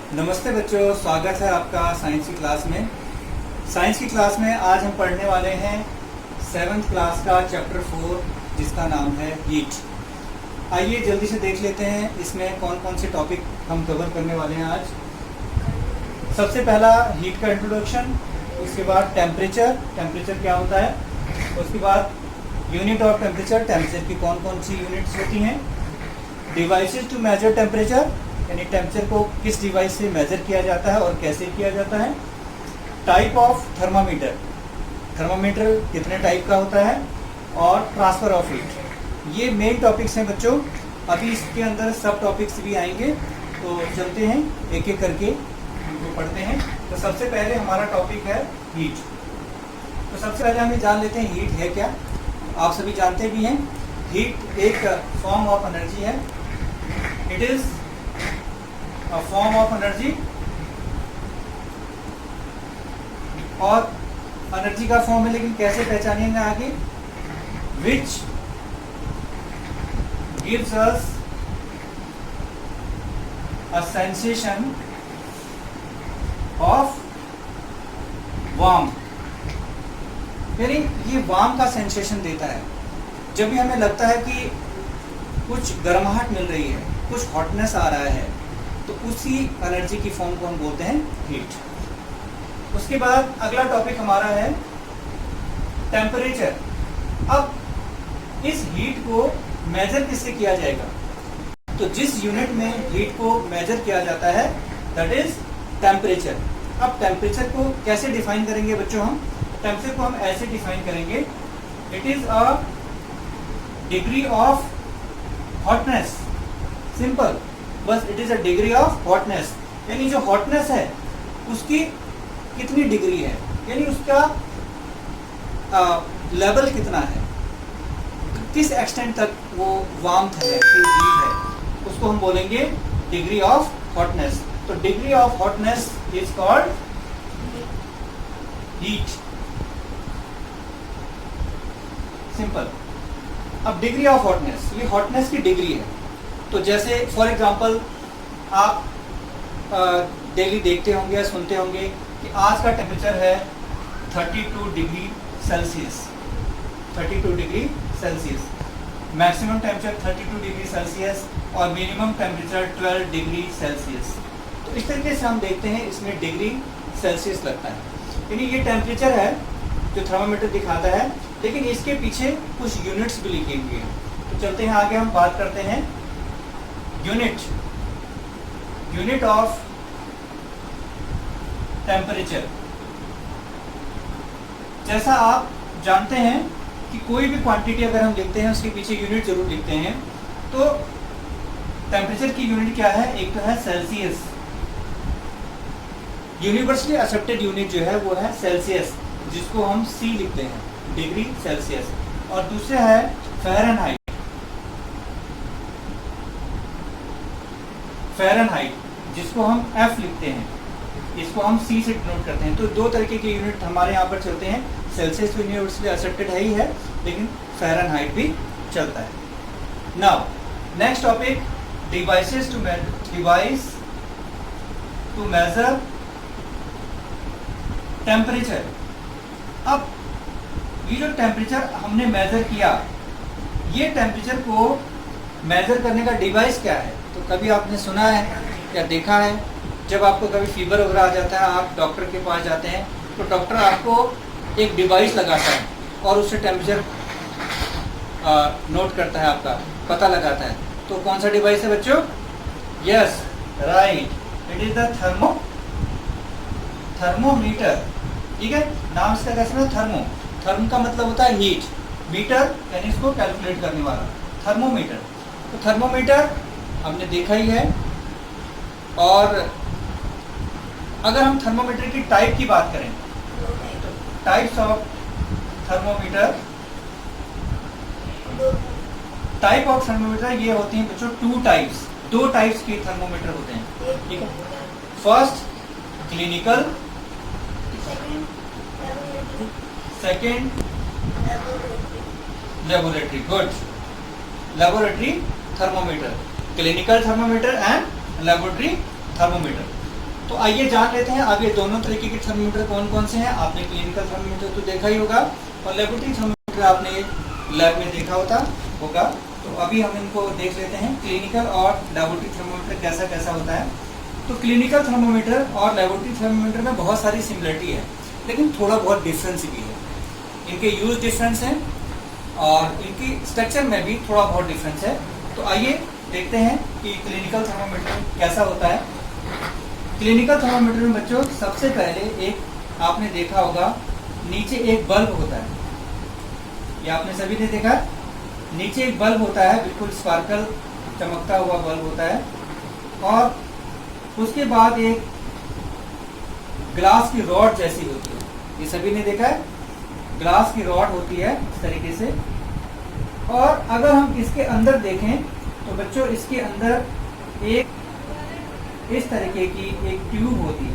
नमस्ते बच्चों, स्वागत है आपका साइंस की क्लास में। साइंस की क्लास में आज हम पढ़ने वाले हैं 7th क्लास का चैप्टर 4 जिसका नाम है हीट। आइए जल्दी से देख लेते हैं इसमें कौन कौन से टॉपिक हम कवर करने वाले हैं आज। सबसे पहला हीट का इंट्रोडक्शन, उसके बाद टेम्परेचर क्या होता है, उसके बाद यूनिट ऑफ टेम्परेचर की कौन कौन सी यूनिट्स होती हैं, डिवाइसेस टू मेजर टेम्परेचर यानी टेम्परेचर को किस डिवाइस से मेजर किया जाता है और कैसे किया जाता है, टाइप ऑफ थर्मामीटर कितने टाइप का होता है, और ट्रांसफर ऑफ हीट। ये मेन टॉपिक्स हैं बच्चों। अभी इसके अंदर सब टॉपिक्स भी आएंगे, तो चलते हैं एक एक करके उनको पढ़ते हैं। तो सबसे पहले हमारा टॉपिक है हीट। तो सबसे पहले हमें जान लेते हैं हीट है क्या। आप सभी जानते भी हैं हीट एक फॉर्म ऑफ एनर्जी है। It is a form of energy, और एनर्जी का फॉर्म है, लेकिन कैसे पहचानेंगे आगे, which gives us a sensation of warm, यानी ये वार्म का सेंसेशन देता है। जब भी हमें लगता है कि कुछ गर्माहट मिल रही है, कुछ हॉटनेस आ रहा है, तो उसी एनर्जी की फॉर्म को हम बोलते हैं हीट। उसके बाद अगला टॉपिक हमारा है टेम्परेचर। अब इस हीट को मेजर किससे किया जाएगा, तो जिस यूनिट में हीट को मेजर किया जाता है दैट इज टेम्परेचर। अब टेम्परेचर को कैसे डिफाइन करेंगे बच्चों, हम टेम्परेचर को हम ऐसे डिफाइन करेंगे, it is a degree of hotness, simple, बस it is a degree of hotness, यानी जो हॉटनेस है उसकी कितनी डिग्री है, यानी उसका लेवल कितना है, किस एक्सटेंट तक वो वार्मथ है, हीट है, उसको हम बोलेंगे डिग्री ऑफ हॉटनेस। तो degree of hotness is called heat, simple. अब डिग्री ऑफ हॉटनेस, ये हॉटनेस की डिग्री है। तो जैसे फॉर एग्जांपल आप डेली देखते होंगे या सुनते होंगे कि आज का टेम्परेचर है 32 degree Celsius, 32 degree Celsius, maximum temperature 32 degree Celsius और मिनिमम टेम्परेचर 12 डिग्री सेल्सियस। तो इस तरीके से हम देखते हैं इसमें डिग्री सेल्सियस लगता है, यानी ये टेम्परेचर है जो थर्मामीटर दिखाता है, लेकिन इसके पीछे कुछ यूनिट्स भी लिखी हुई हैं। तो चलते हैं आगे, हम बात करते हैं यूनिट ऑफ टेम्परेचर। जैसा आप जानते हैं कि कोई भी क्वांटिटी अगर हम लिखते हैं उसके पीछे यूनिट जरूर लिखते हैं। तो टेम्परेचर की यूनिट क्या है, एक तो है सेल्सियस, यूनिवर्सली एक्सेप्टेड यूनिट जो है वो है सेल्सियस, जिसको हम C लिखते हैं, डिग्री सेल्सियस, और दूसरा है फ़ारेनहाइट, जिसको हम F लिखते हैं, इसको हम C से डिनोट करते हैं। तो दो तरीके के यूनिट हमारे यहाँ पर चलते हैं, सेल्सियस तो यूनिवर्सली एक्सेप्टेड है ही है, लेकिन फ़ारेनहाइट भी चलता है। Now next topic, device to measure temperature. अब ये जो टेम्परेचर हमने मेजर किया, ये टेम्परेचर को मेजर करने का डिवाइस क्या है। तो कभी आपने सुना है या देखा है, जब आपको कभी फीवर वगैरह आ जाता है, आप डॉक्टर के पास जाते हैं, तो डॉक्टर आपको एक डिवाइस लगाता है और उससे टेम्परेचर नोट करता है, आपका पता लगाता है। तो कौन सा डिवाइस है बच्चों, yes right, it is the thermometer. ठीक है, नाम इसका कैसे है, थर्मो का मतलब होता है हीट, मीटर यानी इसको कैलकुलेट करने वाला, थर्मोमीटर। तो थर्मोमीटर हमने देखा ही है। और अगर हम थर्मोमीटर की टाइप की बात करें, तो types of thermometer, type of thermometer ये होती हैं बच्चों दो टाइप्स के थर्मोमीटर होते हैं। ठीक है, first clinical, second laboratory. Good, laboratory thermometer, clinical thermometer and laboratory thermometer. तो आइए जान लेते हैं अब ये दोनों तरीके के थर्मोमीटर कौन कौन से हैं। आपने क्लिनिकल थर्मोमीटर तो देखा ही होगा और लेबोरेटरी थर्मोमीटर आपने लैब में देखा होगा। तो अभी हम इनको देख लेते हैं क्लिनिकल और लेबोरेटरी थर्मोमीटर कैसा कैसा होता है। तो क्लिनिकल थर्मोमीटर और लेबोरेटरी थर्मोमीटर में बहुत सारी सिमिलरिटी है, लेकिन थोड़ा बहुत डिफरेंस भी है। इनके यूज डिफरेंस हैं और इनकी स्ट्रक्चर में भी थोड़ा बहुत डिफरेंस है। तो आइए देखते हैं कि क्लिनिकल थर्मोमीटर कैसा होता है। क्लिनिकल थर्मोमीटर में बच्चों सबसे पहले एक आपने देखा होगा नीचे एक बल्ब होता है, ये आपने सभी ने देखा है। नीचे एक बल्ब होता है, बिल्कुल स्पार्कल चमकता हुआ बल्ब होता है और उसके बाद एक ग्लास की रॉड जैसी होती है, ये सभी ने देखा है। ग्लास की रॉड होती है इस तरीके से और अगर हम इसके अंदर देखें तो बच्चों इसके अंदर एक इस तरीके की एक ट्यूब होती है।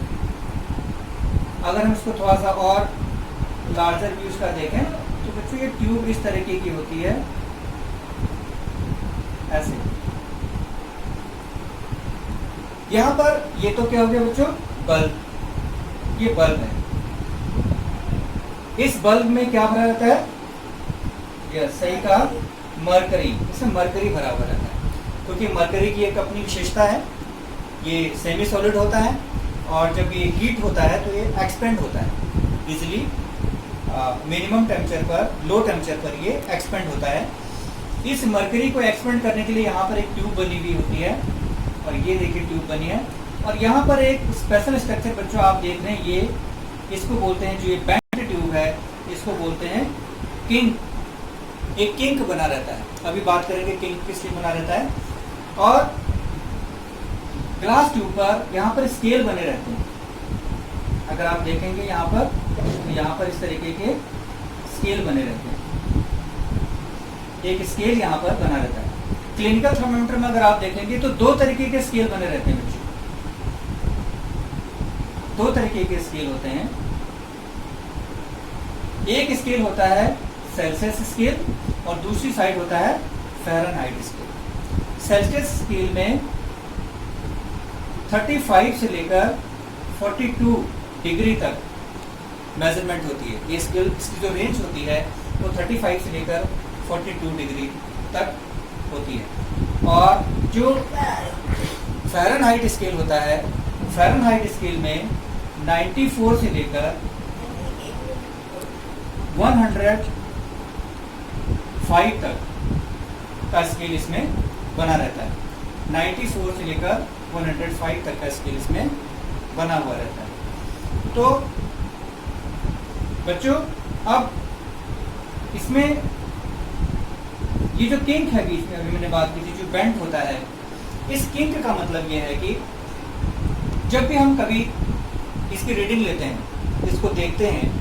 अगर हम इसको थोड़ा सा और लार्जर व्यूज का देखें तो बच्चों ये ट्यूब इस तरीके की होती है, ऐसे। यहाँ पर ये तो क्या हो गया बच्चों, बल्ब, ये बल्ब है। इस बल्ब में क्या भरा रहता है, ये सही कहा, मरकरी। इसमें मरकरी भरा हुआ रहता है क्योंकि मरकरी की एक अपनी विशेषता है, ये सेमी सॉलिड होता है और जब ये हीट होता है तो ये एक्सपेंड होता है इजिली। मिनिमम टेम्परेचर पर, लो टेम्परेचर पर ये एक्सपेंड होता है। इस मरकरी को एक्सपेंड करने के लिए यहाँ पर एक ट्यूब बनी हुई होती है और ये देखिए ट्यूब बनी है। और यहाँ पर एक स्पेशल स्ट्रक्चर बच्चों आप देख रहे हैं, ये इसको बोलते हैं, जो ये बेंट ट्यूब है इसको बोलते हैं किंक। एक किंक बना रहता है, अभी बात करेंगे किंक किस लिए बना रहता है। और ग्लास ट्यूब पर यहाँ पर स्केल बने रहते हैं। अगर आप देखेंगे यहाँ पर, तो यहाँ पर इस तरीके के स्केल बने रहते हैं, एक स्केल यहाँ पर बना रहता है। क्लिनिकल थर्मोमीटर में अगर आप देखेंगे तो दो तरीके के स्केल बने रहते हैं बच्चों, दो तरीके के स्केल होते हैं। एक स्केल होता है सेल्सियस स्केल और दूसरी साइड होता है फ़ारेनहाइट स्केल। सेल्सियस स्केल में 35 से लेकर 42 डिग्री तक मेजरमेंट होती है। ये स्केल, इसकी जो रेंज होती है वो 35 से लेकर 42 डिग्री तक होती है। और जो फ़ारेनहाइट स्केल होता है, फ़ारेनहाइट स्केल में 94 से लेकर 105 तक का स्केल इसमें बना रहता है। 94 से लेकर 105 तक का स्केल इसमें बना हुआ रहता है। तो बच्चों अब इसमें ये जो किंक है बीच में, अभी मैंने बात की थी, जो बेंट होता है, इस किंक का मतलब ये है कि जब भी हम कभी इसकी रीडिंग लेते हैं, इसको देखते हैं,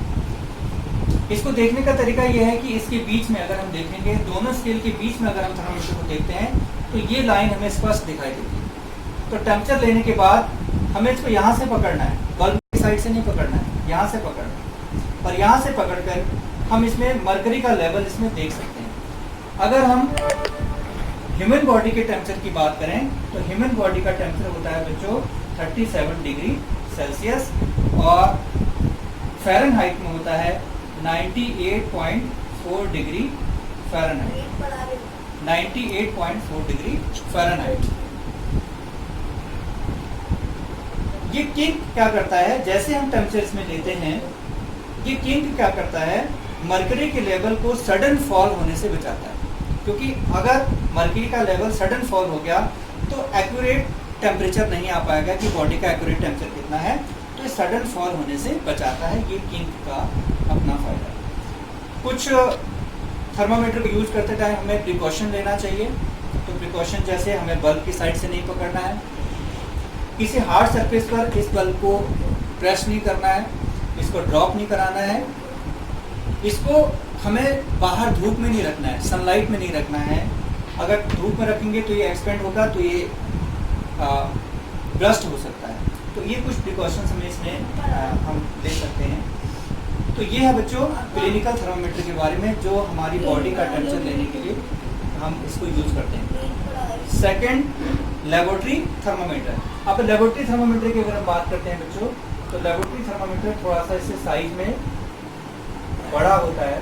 इसको देखने का तरीका यह है कि इसके बीच में अगर हम देखेंगे, दोनों स्केल के बीच में अगर हम थर्मोमीटर को देखते हैं तो ये लाइन हमें स्पष्ट दिखाई देती है। तो टेम्परेचर लेने के बाद हमें इसको यहाँ से पकड़ना है, बल्ब की साइड से नहीं पकड़ना है, यहाँ से पकड़ना है। और यहाँ से पकड़कर हम इसमें मरकरी का लेवल इसमें देख सकते हैं। अगर हम ह्यूमन बॉडी के टेम्परेचर की बात करें तो ह्यूमन बॉडी का टेम्परेचर होता है बच्चों 37 डिग्री सेल्सियस और फ़ारेनहाइट में होता है 98.4 डिग्री फ़ारेनहाइट। 98.4 degree Fahrenheit. ये किंक क्या करता है, जैसे हम टेम्परेचर इसमें लेते हैं, ये किंक क्या करता है, मरकरी के लेवल को सडन फॉल होने से बचाता है। क्योंकि अगर मरकरी का लेवल सडन फॉल हो गया तो एक्यूरेट टेम्परेचर नहीं आ पाएगा कि बॉडी का एक्यूरेट टेम्परेचर कितना है, तो सडन फॉल होने से बचाता है। ये किंक का अपना फायदा है। कुछ थर्मामीटर को यूज करते टाइम हमें प्रिकॉशन लेना चाहिए। तो प्रिकॉशन जैसे हमें बल्ब की साइड से नहीं पकड़ना है, किसी हार्ड सरफेस पर इस बल्ब को प्रेस नहीं करना है, इसको ड्रॉप नहीं कराना है, इसको हमें बाहर धूप में नहीं रखना है, सनलाइट में नहीं रखना है। अगर धूप में रखेंगे तो ये एक्सपेंड होगा तो ये ब्रस्ट हो सकता है। तो ये कुछ प्रिकॉशंस हमें इसमें हम ले सकते हैं। तो ये है बच्चों क्लिनिकल थर्मामीटर के बारे में, जो हमारी बॉडी का टेम्परेचर लेने के लिए हम इसको यूज़ करते हैं। Second, laboratory thermometer. अब लेबोरेटरी थर्मामीटर की अगर हम बात करते हैं बच्चों, तो लेबोरेटरी थर्मामीटर थोड़ा सा इससे साइज में बड़ा होता है।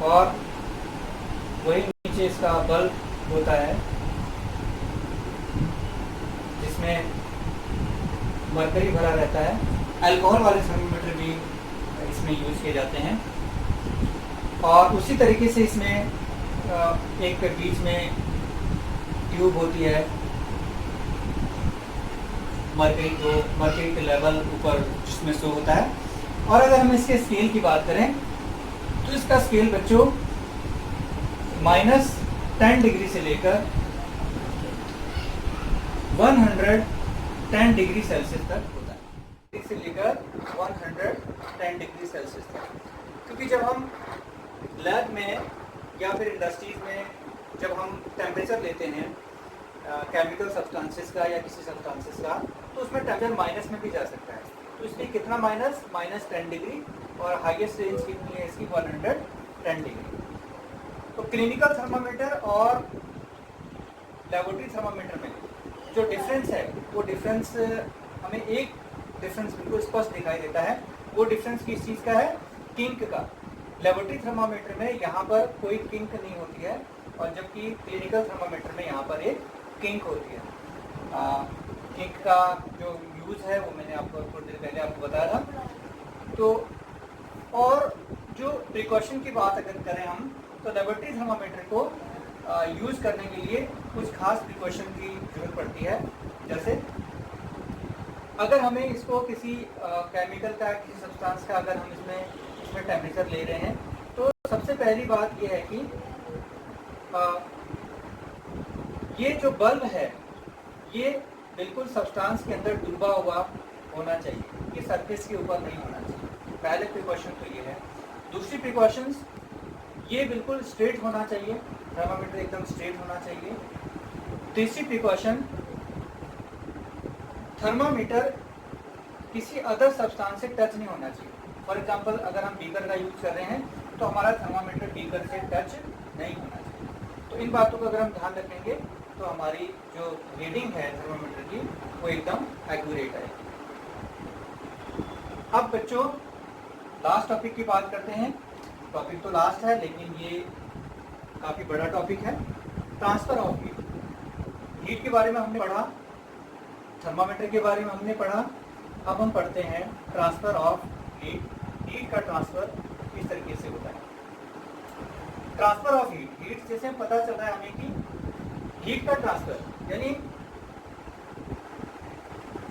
और वही नीचे इसका बल्ब होता है जिसमें मरकरी भरा रहता है। अल्कोहल वाले थर्मामीटर भी इसमें यूज किए जाते हैं। और उसी तरीके से इसमें एक बीच में ट्यूब होती है, मरकरी के लेवल ऊपर जिसमें शो होता है। और अगर हम इसके स्केल की बात करें तो इसका स्केल बच्चों -10 डिग्री से लेकर 110 डिग्री सेल्सियस तक होता है, से लेकर 110 डिग्री सेल्सियस तक। क्योंकि जब हम लैब में या फिर इंडस्ट्रीज में जब हम टेम्परेचर लेते हैं केमिकल सब्सटेंसेस का या किसी सब्सटेंसेस का, तो उसमें टेम्परेचर माइनस में भी जा सकता है। तो इसलिए कितना -10 डिग्री, और हाईएस्ट रेंज कितनी है इसकी 110 डिग्री। तो क्लिनिकल थर्मामीटर और लेबोरेटरी थर्मामीटर में जो डिफरेंस है, वो डिफरेंस हमें एक डिफरेंस बिल्कुल स्पष्ट दिखाई देता है। वो डिफरेंस किस चीज़ का है? किंक का। लेबोरेटरी थर्मामीटर में यहाँ पर कोई किंक नहीं होती है, और जबकि क्लिनिकल थर्मामीटर में यहाँ पर एक किंक होती है। किंक का जो यूज़ है वो मैंने आपको थोड़ी देर पहले आपको बताया था। तो और जो प्रिकॉशन की बात अगर करें हम, तो लेबोरेटरी थर्मामीटर को यूज़ करने के लिए कुछ खास प्रिकॉशन की जरूरत पड़ती है। जैसे अगर हमें इसको किसी केमिकल का, किसी सब्सटेंस का अगर हम इसमें टेम्परेचर ले रहे हैं, तो सबसे पहली बात ये है कि ये जो बल्ब है ये बिल्कुल सब्सटेंस के अंदर डूबा हुआ होना चाहिए, ये सरफेस के ऊपर नहीं होना चाहिए। पहले प्रिकॉशन तो ये है। दूसरी प्रिकॉशंस, ये बिल्कुल स्ट्रेट होना चाहिए, थर्मामीटर एकदम स्ट्रेट होना चाहिए। तीसरी प्रिकॉशन, थर्मामीटर किसी अदर सब्सटेंस से टच नहीं होना चाहिए। फॉर एग्जांपल अगर हम बीकर का यूज़ कर रहे हैं तो हमारा थर्मामीटर बीकर से टच नहीं होना चाहिए। तो इन बातों का अगर हम ध्यान रखेंगे तो हमारी जो रीडिंग है थर्मामीटर की वो एकदम एक्यूरेट है। अब बच्चों लास्ट टॉपिक की बात करते हैं। टॉपिक तो लास्ट है लेकिन ये काफ़ी बड़ा टॉपिक है। Transfer of heat. हीट के बारे में हमने पढ़ा, थर्मामीटर के बारे में हमने पढ़ा। अब हम पढ़ते हैं ट्रांसफ़र ऑफ हीट। हीट का ट्रांसफ़र किस तरीके से होता है। ट्रांसफ़र ऑफ हीट, हीट जैसे पता चल रहा है हमें कि हीट का ट्रांसफ़र यानी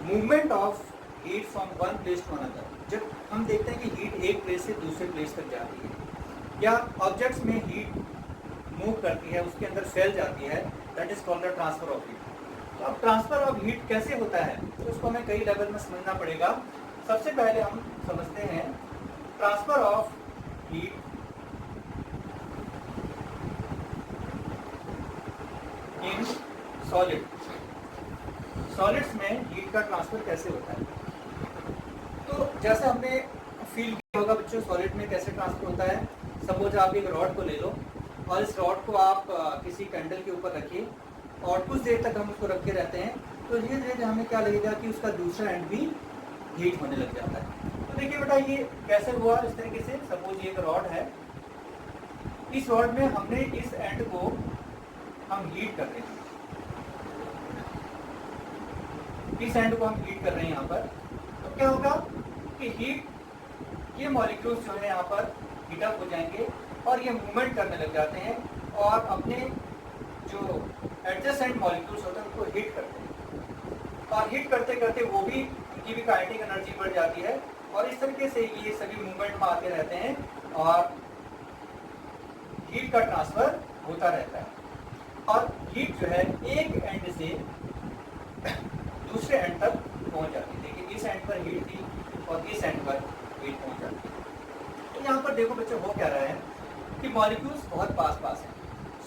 movement of heat from one place to another. जब हम देखते हैं कि हीट एक प्लेस से दूसरे प्लेस तक जाती है या ऑब्जेक्ट्स में हीट मूव करती है, उसके अंदर फैल जाती है, that is called the transfer of heat. तो अब ट्रांसफ़र ऑफ हीट कैसे होता है, तो उसको हमें कई लेवल में समझना पड़ेगा। सबसे पहले हम समझते हैं transfer of heat in solid. Solids में हीट का ट्रांसफ़र कैसे होता है। तो जैसे हमने फील किया होगा बच्चों, सॉलिड में कैसे ट्रांसफ़र होता है। सपोज आप एक रॉड को ले लो और इस रॉड को आप किसी कैंडल के ऊपर रखिए और कुछ देर तक हम उसको रखे रहते हैं, तो धीरे धीरे हमें क्या लगेगा कि उसका दूसरा एंड भी हीट होने लग जाता है। तो देखिए बेटा ये कैसे हुआ। इस तरीके से सपोज ये एक रॉड है, इस रॉड में हमने इस एंड को हम हीट कर रहे हैं, इस एंड को हम हीट कर रहे हैं यहाँ पर। तो क्या होगा कि हीट, ये मॉलिक्यूल्स जो है यहाँ पर हीट अप हो जाएंगे और ये मूवमेंट करने लग जाते हैं और अपने जो एडजेसेंट मॉलिक्यूल्स होते हैं उनको हीट करते हैं, और हीट करते करते वो भी, उनकी भी काइनेटिक एनर्जी बढ़ जाती है और इस तरीके से ये सभी मूवमेंट में आते रहते हैं और हीट का ट्रांसफ़र होता रहता है। और हीट जो है एक एंड से दूसरे एंड तक पहुंच जाती है। देखिए इस एंड पर हीट थी और इस एंड पर हीट पहुंच जाती है। तो यहाँ पर देखो बच्चों हो क्या रहा है कि मॉलिक्यूल्स बहुत पास पास हैं।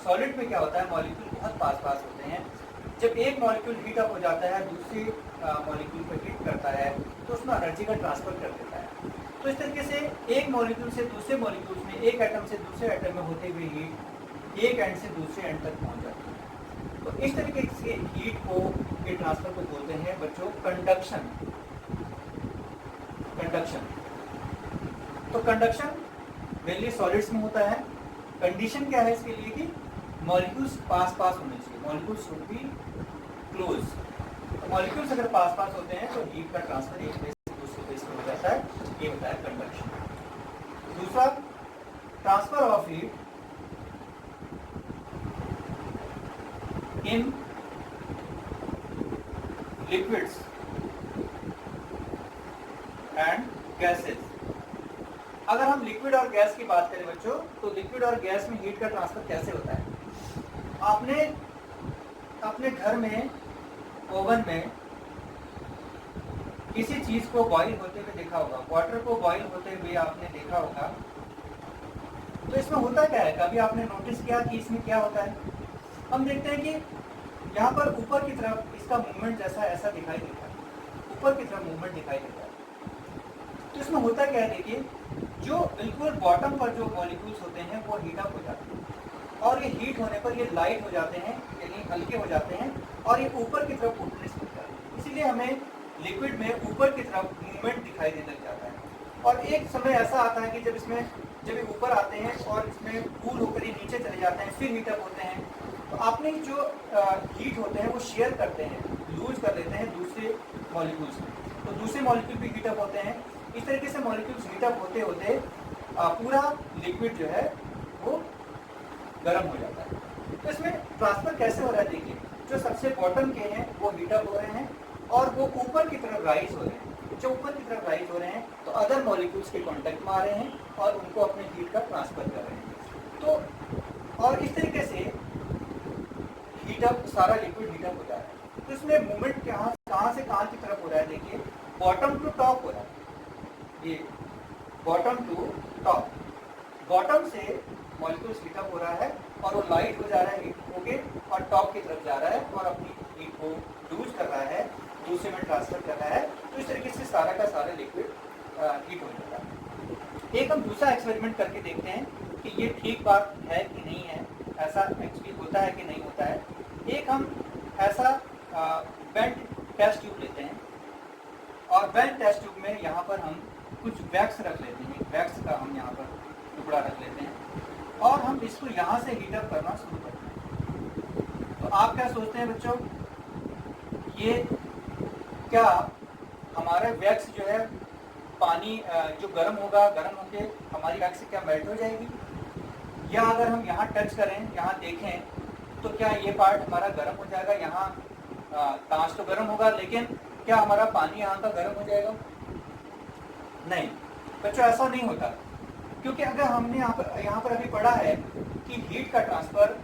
सॉलिड में क्या होता है, मॉलिक्यूल बहुत पास पास होते हैं। जब एक मॉलिक्यूल हीट अप हो जाता है, दूसरी मॉलिक्यूल को हीट करता है, तो उसमें एनर्जी का ट्रांसफ़र कर देता है। तो इस तरीके से एक मॉलिक्यूल से दूसरे मॉलिक्यूल्स में, एक एटम से दूसरे एटम में होते हुए हीट एक एंड से दूसरे एंड तक पहुंच जाती है। तो इस तरीके से हीट को के ट्रांसफर को बोलते हैं बच्चों कंडक्शन। कंडक्शन, तो कंडक्शन मेनली सॉलिड्स में होता है। कंडीशन क्या है इसके लिए कि मॉलिक्यूल्स पास पास होने चाहिए, मॉलिक्यूल्स शुड बी क्लोज। तो मॉलिक्यूल्स अगर पास पास होते हैं तो हीट का ट्रांसफर एक प्लेस से दूसरे प्लेस में हो जाता है, ये होता है कंडक्शन। दूसरा, transfer of heat in liquids and gases. अगर हम लिक्विड और गैस की बात करें बच्चों, तो लिक्विड और गैस में हीट का ट्रांसफर कैसे होता है? आपने अपने घर में ओवन में किसी चीज को बॉईल होते हुए देखा होगा, वाटर को बॉईल होते हुए आपने देखा होगा। तो इसमें होता क्या है, कभी आपने नोटिस किया कि इसमें क्या होता है? हम देखते हैं कि यहाँ पर ऊपर की तरफ इसका मूवमेंट जैसा ऐसा दिखाई देता है, ऊपर की तरफ मूवमेंट दिखाई देता है। तो इसमें होता क्या है, देखिए जो बिल्कुल बॉटम पर जो मॉलिक्यूल्स होते हैं वो हीट अप हो जाते हैं, और ये हीट होने पर ये लाइट हो जाते हैं, यानी हल्के हो जाते हैं, और ये ऊपर की तरफ उठने लगता है। इसीलिए हमें लिक्विड में ऊपर की तरफ मूवमेंट दिखाई देने लग जाता है। और एक समय ऐसा आता है कि जब ये ऊपर आते हैं और इसमें कूल होकर ये नीचे चले जाते हैं, फिर हीटअप होते हैं। तो आपने जो हीट होते हैं वो शेयर करते हैं, लूज कर लेते हैं दूसरे मॉलिक्यूल्स में, तो दूसरे मॉलिक्यूल भी हीटअप होते हैं। इस तरीके से मॉलिक्यूल्स हीटअप होते होते पूरा लिक्विड जो है वो गर्म हो जाता है। तो इसमें ट्रांसफर कैसे हो रहा है, देखिए जो सबसे बॉटम के हैं वो हीटअप हो रहे हैं और वो ऊपर की तरफ राइज हो रहे हैं। जो ऊपर की तरफ राइज हो रहे हैं तो अदर मॉलिक्यूल्स के कांटेक्ट में आ रहे हैं और उनको अपने हीट का ट्रांसफर कर रहे हैं। तो और इस तरीके से हीटअप, सारा लिक्विड हीटअप हो जा रहा है। तो इसमें मूवमेंट कहाँ से कहाँ की तरफ हो रहा है, देखिए बॉटम टू टॉप हो रहा है। ये बॉटम टू टॉप, बॉटम से मॉलिक्यूल्स हीटअप हो रहा है और वो लाइट हो जा रहा है हीट होके, और टॉप की तरफ जा रहा है और अपनी हीट को लूज कर रहा है, दूसरे में ट्रांसफर कर रहा है। तो इस तरीके से सारा का सारा लिक्विड हीट हो जाता है। एक हम दूसरा एक्सपेरिमेंट करके देखते हैं कि ये ठीक बात है कि नहीं है, ऐसा एक्चुअली होता है कि नहीं होता है। एक हम ऐसा बेंट टेस्ट ट्यूब लेते हैं और बेंट टेस्ट ट्यूब में यहाँ पर हम कुछ वैक्स रख लेते हैं, वैक्स का हम यहाँ पर टुकड़ा रख लेते हैं और हम इसको यहाँ से हीटअप करना शुरू करते हैं। तो आप क्या सोचते हैं बच्चों, ये क्या हमारा वैक्स जो है पानी जो गर्म होगा, गर्म होके हमारी वैक्स क्या मेल्ट हो जाएगी? या अगर हम यहाँ टच करें, यहाँ देखें तो क्या ये पार्ट हमारा गर्म हो जाएगा? यहाँ कांच तो गर्म होगा, लेकिन क्या हमारा पानी यहाँ का गर्म हो जाएगा? नहीं बच्चों, ऐसा नहीं होता। क्योंकि अगर हमने यहाँ पर अभी पढ़ा है कि हीट का ट्रांसफर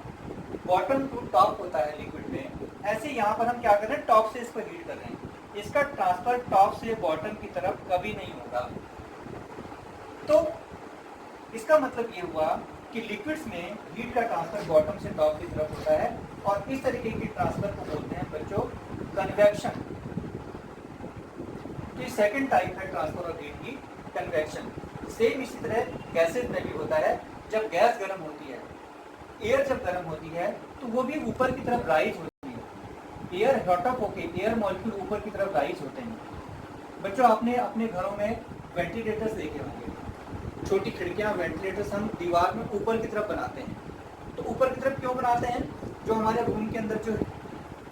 बॉटम टू टॉप होता है लिक्विड में, ऐसे यहाँ पर हम क्या कर रहे हैं, टॉप से इसको हीट कर रहे हैं। इसका ट्रांसफर टॉप से बॉटम की तरफ कभी नहीं होगा। तो इसका मतलब ये हुआ कि लिक्विड्स में हीट का ट्रांसफर बॉटम से टॉप की तरफ होता है, और इस तरीके की ट्रांसफर को बोलते हैं बच्चों कन्वेक्शन। तो ये सेकंड टाइप है ट्रांसफर ऑफ हीट की, कन्वेक्शन। सेम इसी तरह गैसेज में भी होता है। जब गैस गर्म होती है, एयर जब गर्म होती है तो वो भी ऊपर की तरफ राइज होती है। एयर हॉटअप होके एयर मॉलिक्यूल ऊपर की तरफ राइज होते हैं। बच्चों आपने अपने घरों में वेंटिलेटर्स देखे होंगे, छोटी खिड़कियां, वेंटिलेटर्स हम दीवार में ऊपर की तरफ बनाते हैं। तो ऊपर की तरफ क्यों बनाते हैं? जो हमारे रूम के अंदर जो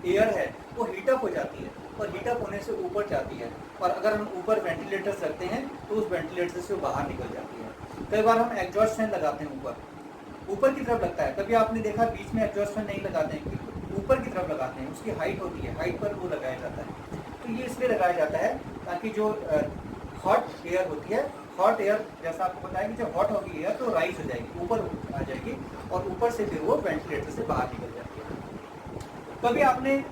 एयर है वो हीटअप हो जाती है, और हीटअप होने से ऊपर जाती है, और अगर हम ऊपर वेंटिलेटर्स रखते हैं तो उस वेंटिलेटर से वो बाहर निकल जाती है। कई बार हम एग्जॉस्ट फैन लगाते हैं, ऊपर की तरफ लगता है। कभी आपने देखा बीच में एग्जॉस्ट फैन नहीं लगाते हैं, ऊपर की तरफ लगाते हैं, उसकी हाइट होती है, हाइट पर वो लगाया जाता है। तो ये इसलिए लगाया जाता है ताकि जो हॉट एयर होती है, हॉट एयर जैसा आपको बताया कि जब हॉट होगी एयर तो राइज हो जाएगी, ऊपर आ जाएगी, और ऊपर से फिर वो वेंटिलेटर से बाहर निकल जाती है। कभी आपने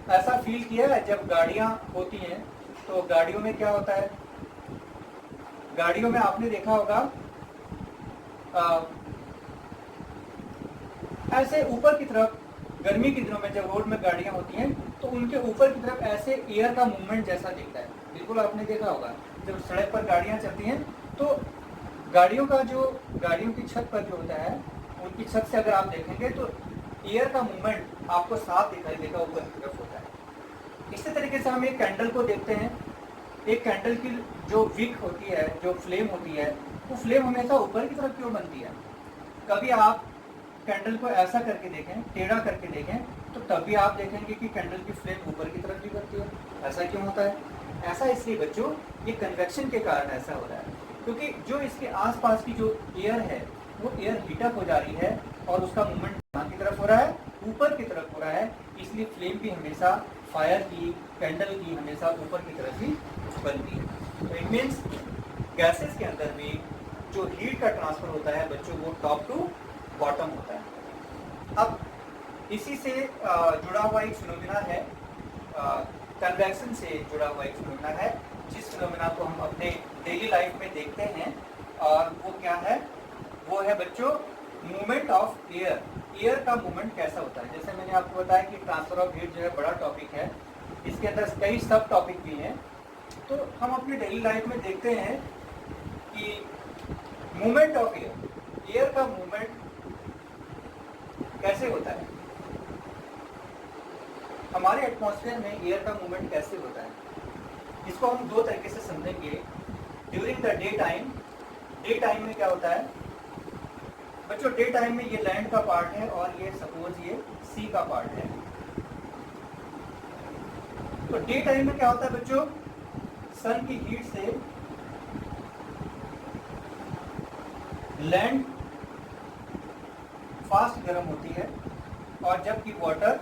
ऐसा फील किया है जब गाड़ियां होती हैं तो गाड़ियों में क्या होता है, गाड़ियों में आपने देखा होगा ऐसे ऊपर की तरफ, गर्मी के दिनों में जब रोड में गाड़ियां होती हैं तो उनके ऊपर की तरफ ऐसे एयर का मूवमेंट जैसा दिखता है। बिल्कुल आपने देखा होगा जब सड़क पर गाड़ियां चलती हैं तो गाड़ियों की छत पर जो होता है उनकी छत से अगर आप देखेंगे तो एयर का मूवमेंट आपको साफ दिखाई देगा, ऊपर की तरफ होता है। इसी तरीके से हम एक कैंडल को देखते हैं। एक कैंडल की जो विक होती है, जो फ्लेम होती है, वो फ्लेम हमेशा ऊपर की तरफ क्यों बनती है? कभी आप कैंडल को ऐसा करके देखें, टेढ़ा करके देखें, तो तब भी आप देखेंगे कि कैंडल की फ्लेम ऊपर की तरफ भी बनती है। ऐसा क्यों होता है? ऐसा इसलिए बच्चों, ये कन्वेक्शन के कारण ऐसा हो रहा है, क्योंकि जो इसके आसपास की जो एयर है वो एयर हीटअप हो जा रही है और उसका मूवमेंट कहाँ की तरफ हो रहा है? ऊपर की तरफ हो रहा है। इसलिए फ्लेम भी हमेशा फायर की, कैंडल की हमेशा ऊपर की तरफ ही बनती है। तो इट मीन्स गैसेस के अंदर भी जो हीट का ट्रांसफर होता है बच्चों, वो टॉप टू बॉटम होता है। अब इसी से जुड़ा हुआ एक फिनोमिना है, कन्वेक्शन से जुड़ा हुआ एक फिनोमिना है, जिस फिनोमिना को हम अपने डेली लाइफ में देखते हैं। और वो क्या है? वो है बच्चों मूवमेंट ऑफ एयर। एयर का मूवमेंट कैसा होता है? जैसे मैंने आपको बताया कि ट्रांसफर ऑफ हीट जो है बड़ा टॉपिक है, इसके अंदर कई सब टॉपिक भी हैं। तो हम अपनी डेली लाइफ में देखते हैं कि मूवमेंट ऑफ एयर, एयर का मूवमेंट कैसे होता है? हमारे एटमॉस्फेयर में एयर का मूवमेंट कैसे होता है, इसको हम दो तरीके से समझेंगे। ड्यूरिंग द डे टाइम में क्या होता है बच्चों? डे टाइम में ये लैंड का पार्ट है और ये सपोज ये सी का पार्ट है। तो डे टाइम में क्या होता है बच्चों? सन की हीट से लैंड फास्ट गर्म होती है और जबकि वाटर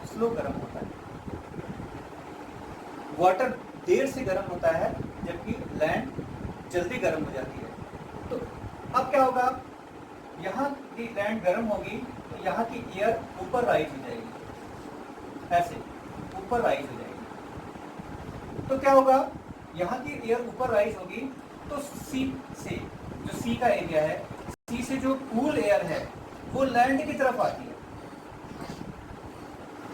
स्लो गर्म होता है। वाटर देर से गर्म होता है जबकि लैंड जल्दी गर्म हो जाती है। तो अब क्या होगा? यहाँ की लैंड गर्म होगी तो यहाँ की एयर ऊपर राइज हो जाएगी, ऐसे ऊपर राइज हो जाएगी। तो क्या होगा? यहाँ की एयर ऊपर राइज होगी तो सी से, जो सी का एरिया है, सी से जो कूल एयर है वो लैंड की तरफ आती है।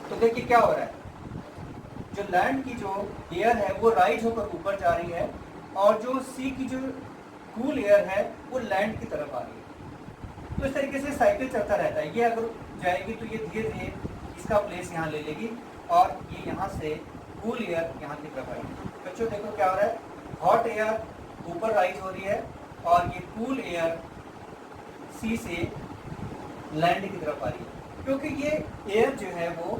तो देखिए क्या हो रहा है, जो लैंड की जो एयर है वो राइज होकर ऊपर जा रही है और जो सी की जो कूल एयर है वो लैंड की तरफ आ रही है। तो इस तरीके से साइकिल चलता रहता है। ये अगर जाएगी तो ये धीरे धीरे इसका प्लेस यहाँ ले लेगी और ये यहाँ से कूल एयर यहाँ की तरफ आएगी। बच्चों देखो क्या हो रहा है, हॉट एयर ऊपर राइज हो रही है और ये कूल एयर सी से लैंड की तरफ आ रही है। क्योंकि ये एयर जो है वो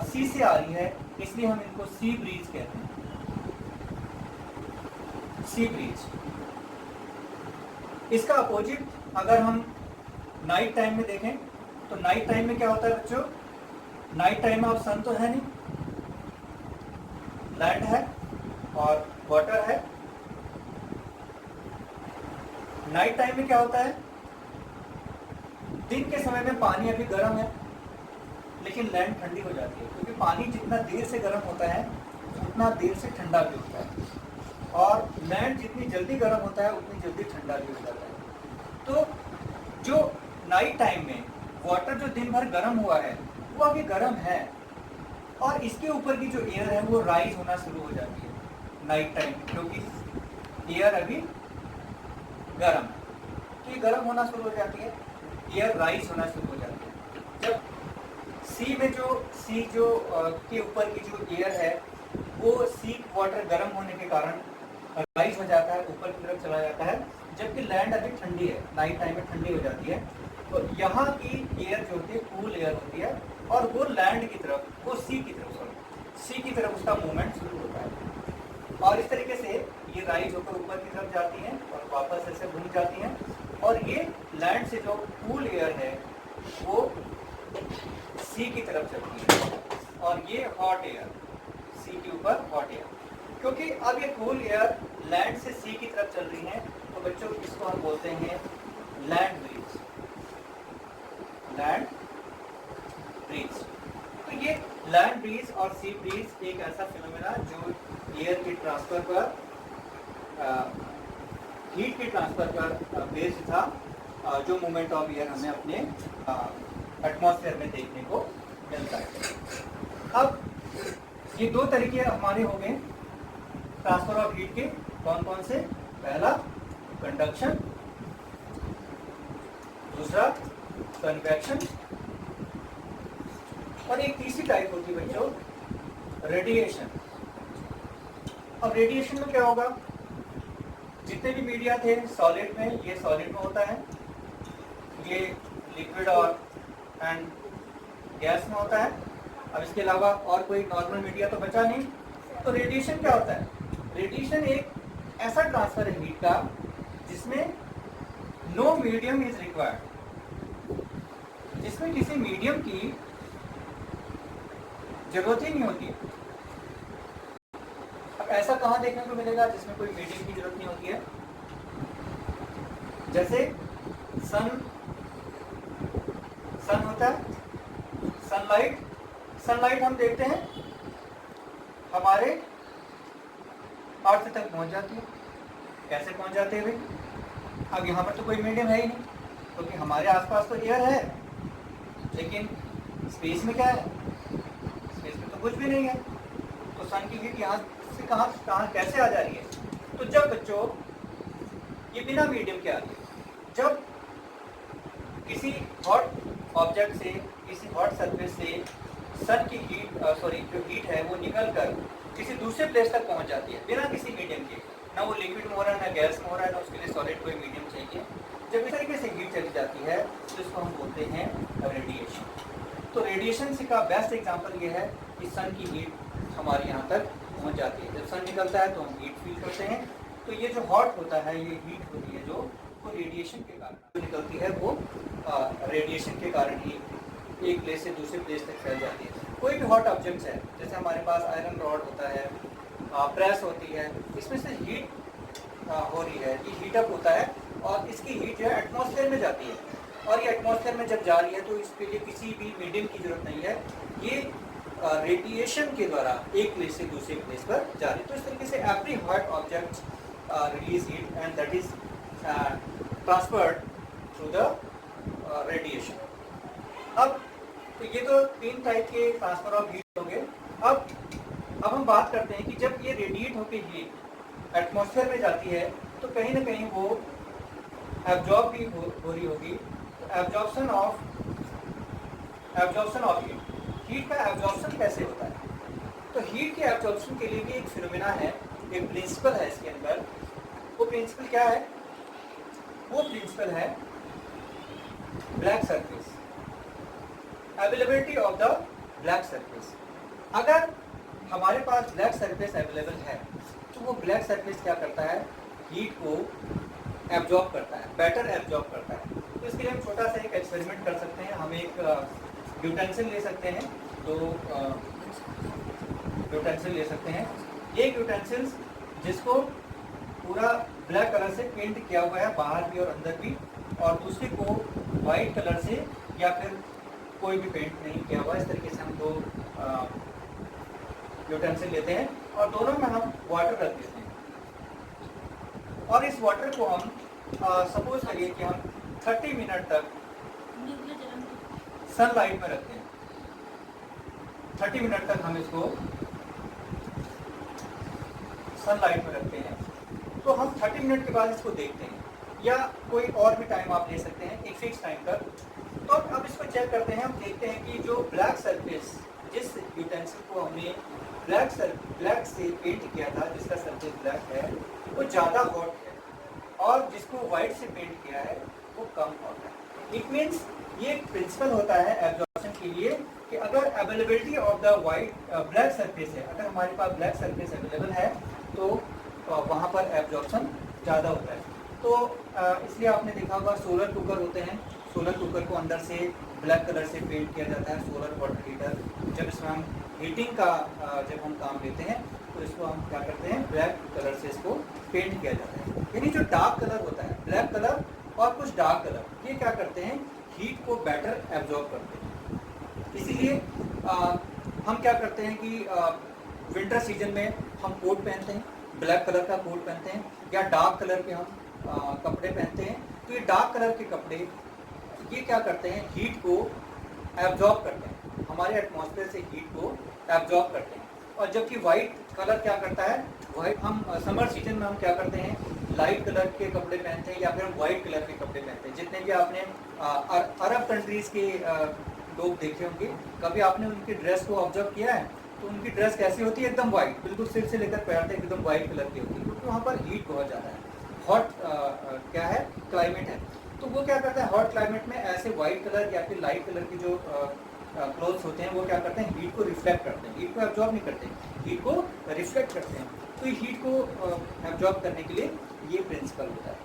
सी से आ रही है, इसलिए हम इनको सी ब्रीज कहते हैं, सी ब्रीज। इसका अपोजिट अगर हम नाइट टाइम में देखें तो नाइट टाइम में क्या होता है बच्चों? नाइट टाइम में अब सन तो है नहीं, लैंड है और वाटर है। नाइट टाइम में क्या होता है? दिन के समय में पानी अभी गर्म है लेकिन लैंड ठंडी हो जाती है, क्योंकि पानी जितना देर से गर्म होता है उतना देर से ठंडा भी होता है और लैंड जितनी जल्दी गर्म होता है उतनी जल्दी ठंडा भी हो जाता है। तो जो नाइट टाइम में वाटर जो दिन भर गर्म हुआ है वो अभी गर्म है और इसके ऊपर की जो एयर है वो राइज होना शुरू हो जाती है नाइट टाइम, क्योंकि एयर अभी गर्म है तो ये गर्म होना शुरू हो जाती है, एयर राइज होना शुरू हो जाती है। जब सी में जो के ऊपर की जो एयर है वो सी वाटर गर्म होने के कारण राइज हो जाता है, ऊपर की तरफ चला जाता है, जबकि लैंड अभी ठंडी है, नाइट टाइम में ठंडी हो जाती है। तो यहाँ की एयर जो होती है कूल एयर होती है और वो लैंड की तरफ, वो सी की तरफ उसका मूवमेंट शुरू होता है और इस तरीके से ये राइज होकर ऊपर की तरफ जाती हैं और वापस ऐसे घूम जाती हैं और ये लैंड से जो कूल एयर है वो सी की तरफ चलती है और ये हॉट एयर, सी के ऊपर हॉट एयर। क्योंकि अब ये कूल एयर लैंड से सी की तरफ चल रही है तो बच्चों इसको हम बोलते हैं लैंड ब्रीज, लैंड ब्रीज। तो ये लैंड ब्रीज और सी ब्रीज एक ऐसा फिनोमेना जो एयर के ट्रांसफर पर, हीट के ट्रांसफर पर बेस्ड था, जो मूवमेंट ऑफ एयर हमें अपने एटमॉस्फेयर में देखने को मिलता है। अब ये दो तरीके हमारे हो गए ट्रांसफर ऑफ हीट के, कौन कौन से? पहला कंडक्शन दूसरा कन्वेक्शन, और एक तीसरी टाइप होती है बच्चों रेडिएशन। अब रेडिएशन में क्या होगा, जितने भी मीडिया थे सॉलिड में, ये सॉलिड में होता है, ये लिक्विड और एंड गैस में होता है। अब इसके अलावा और कोई नॉर्मल मीडिया तो बचा नहीं। तो रेडिएशन क्या होता है, रेडिएशन एक ऐसा ट्रांसफर है हीट का जिसमें नो मीडियम इज रिक्वायर्ड, जिसमें किसी मीडियम की जरूरत ही नहीं होती है। अब ऐसा कहाँ देखने को मिलेगा जिसमें कोई मीडियम की जरूरत नहीं होती है? जैसे सन होता है, सनलाइट हम देखते हैं हमारे अर्थ तक पहुंच जाती है। कैसे पहुंच जाते हैं भाई? अब यहाँ पर तो कोई मीडियम है ही नहीं, क्योंकि तो हमारे आसपास तो एयर है, लेकिन स्पेस में क्या है? स्पेस में तो कुछ भी नहीं है। तो सन की हीट यहाँ से कहाँ कैसे आ जा रही है? तो जब बच्चों ये बिना मीडियम के आ रही है, जब किसी हॉट ऑब्जेक्ट से, किसी हॉट सरफेस से सन की हीट जो हीट है वो निकल कर किसी दूसरे प्लेस तक पहुंच जाती है बिना किसी मीडियम के। ना वो लिक्विड में हो रहा है, ना गैस में हो रहा है, ना उसके लिए सॉलिड कोई मीडियम चाहिए। जब इस तरीके से हीट चली जाती है तो इसको हम बोलते हैं रेडिएशन। तो रेडिएशन से का बेस्ट एग्जांपल ये है कि सन की हीट हमारे यहाँ तक पहुँच जाती है। जब सन निकलता है तो हम हीट फील करते हैं। तो ये जो हॉट होता है, ये हीट होती है जो वो रेडिएशन के कारण जो निकलती है, वो रेडिएशन के कारण ही एक प्लेस से दूसरे प्लेस तक फैल जाती है। कोई भी हॉट ऑब्जेक्ट्स है, जैसे हमारे पास आयरन रॉड होता है, प्रेस होती है, इसमें से हीट हो रही है, ये हीटअप होता है और इसकी हीट जो है एटमॉस्फेयर में जाती है। और ये एटमॉस्फेयर में जब जा रही है तो इसके लिए किसी भी मीडियम की जरूरत नहीं है, ये रेडिएशन के द्वारा एक प्लेस से दूसरे प्लेस पर जा रही है। तो इस तरीके से every hot object release heat and that is transferred through the radiation. अब तो ये तो तीन टाइप के ट्रांसफर ऑफ हीट हो गए। अब हम बात करते हैं कि जब ये रेडिएट होकर हीट एटमॉस्फेयर में जाती है तो कहीं ना कहीं वो एब्जॉर्ब भी हो रही होगी। तो एब्जॉर्प्शन ऑफ हीट का एब्जॉर्प्शन कैसे होता है? तो हीट के एब्जॉर्प्शन के लिए भी एक फिनोमेना है, एक प्रिंसिपल है इसके अंदर। वो प्रिंसिपल क्या है? वो प्रिंसिपल है black surface, availability of the black surface. अगर हमारे पास ब्लैक सरफेस अवेलेबल है तो वो ब्लैक सरफेस क्या करता है? हीट को एब्जॉर्ब करता है, बेटर एब्जॉर्ब करता है। तो इसके लिए हम छोटा सा एक एक्सपेरिमेंट कर सकते हैं। हम एक यूटेंसिल ले सकते हैं, तो यूटेंसिल ले सकते हैं। एक यूटेंसिल जिसको पूरा ब्लैक कलर से पेंट किया हुआ है बाहर भी और अंदर भी, और दूसरे को वाइट कलर से या फिर कोई भी पेंट नहीं किया हुआ। इस तरीके से हम दो यूटेंसिल लेते हैं और दोनों में हम वाटर रख देते हैं। और इस वाटर को हम सपोज करिए कि हम 30 मिनट तक सनलाइट में रखते हैं। 30 मिनट तक हम इसको सनलाइट में रखते हैं। तो हम 30 मिनट के बाद इसको देखते हैं, या कोई और भी टाइम आप ले सकते हैं, एक फिक्स टाइम तक। तो अब इसको चेक करते हैं। हम देखते हैं कि जो ब्लैक सरफेस, जिस यूटेंसिल को हमने ब्लैक से पेंट किया था, जिसका सरफेस ब्लैक है, वो ज़्यादा हॉट है, और जिसको वाइट से पेंट किया है वो कम हॉट है। इट मीन्स ये एक प्रिंसिपल होता है एब्जॉर्प्शन के लिए कि अगर availability of the black surface है, अगर हमारे पास ब्लैक सरफेस अवेलेबल है तो वहाँ पर एब्जॉर्प्शन ज़्यादा होता है। तो इसलिए आपने देखा होगा सोलर कुकर होते हैं, सोलर कुकर को अंदर से ब्लैक कलर से पेंट किया जाता है, सोलर वाटर हीटर। जब इसमें हम हीटिंग का जब हम काम लेते हैं तो इसको हम क्या करते हैं, ब्लैक कलर से इसको पेंट किया जाता है। यानी जो डार्क कलर होता है, ब्लैक कलर और कुछ डार्क कलर, ये क्या करते हैं, हीट को बेटर एब्जॉर्ब करते हैं। इसीलिए हम क्या करते हैं कि विंटर सीजन में हम कोट पहनते हैं, ब्लैक कलर का कोट पहनते हैं, या डार्क कलर के हम कपड़े पहनते हैं। तो ये डार्क कलर के कपड़े ये क्या करते हैं, हीट को एब्जॉर्ब करते हैं, हमारे एटमॉस्फेयर से हीट को एब्जॉर्ब करते हैं। और जबकि वाइट कलर क्या करता है, वाइट हम समर सीजन में हम क्या करते हैं, लाइट कलर के कपड़े पहनते हैं या फिर हम वाइट कलर के कपड़े पहनते हैं। जितने भी आपने अरब कंट्रीज के लोग देखे होंगे, कभी आपने उनकी ड्रेस को ऑब्जर्व किया है, तो उनकी ड्रेस कैसी होती है, एकदम वाइट, बिल्कुल सिर से लेकर पैर तक एकदम वाइट कलर की होती है, क्योंकि वहाँ पर हीट बहुत ज़्यादा है, हॉट क्या है, क्लाइमेट है। तो वो क्या करता है, हॉट क्लाइमेट में ऐसे वाइट कलर या फिर लाइट कलर की जो क्लोथ्स होते हैं, वो क्या करते हैं, हीट को रिफ्लेक्ट करते हैं, हीट को एब्जॉर्ब नहीं करते, हीट को रिफ्लेक्ट करते हैं। तो हीट को एब्जॉर्ब करने के लिए ये प्रिंसिपल होता है।